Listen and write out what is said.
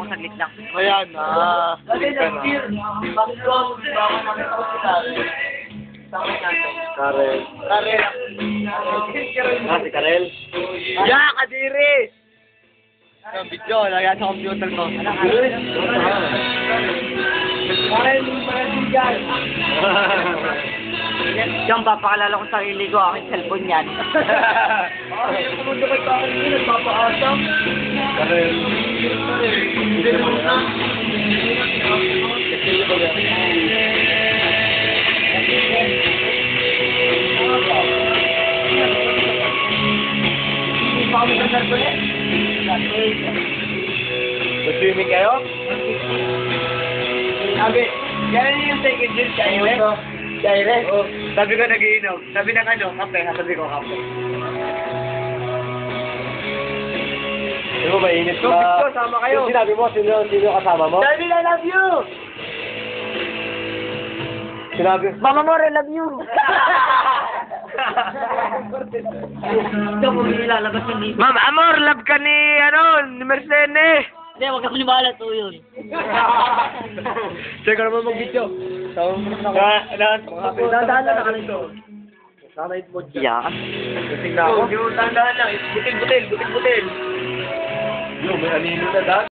Saglit lang. Ayan, Dati nag-beer. Bakit ko namin ako si Karel. Tama natin. Karel. Karel. Si Karel. Yeah, kadiri! Ang video, lagyan sa computer ko. Karel, Marasigan. Diyan, papakalala ko sa sarili ko, aking cellphone yan. Pumunta ka sa akin yun, nagpapaasam. Karel. Hindi naman na. Hindi pa kami sa ulit. Swimming kayo? Sabi, gano'n yung second year, Kaire? Kaire? Sabi ko nagiinom. Sabi ng ano, kape. Sabi ko kape. Di ba mainit So, Victor, sama kayo. Yung sinabi mo, sino kasama mo? Sabi, I love you! Sinabi, Mama mo, I love you! Ikaw mo nilalabas yung Ma'am Amor, love ka ni, ni Mercedes! Hindi, huwag ka maniwala to yun. check ka naman mag-video. Dadaan na nakalito. Yan. Gising na ako. Yung tandaan lang, butil-butil. Yo, may anino na dahil.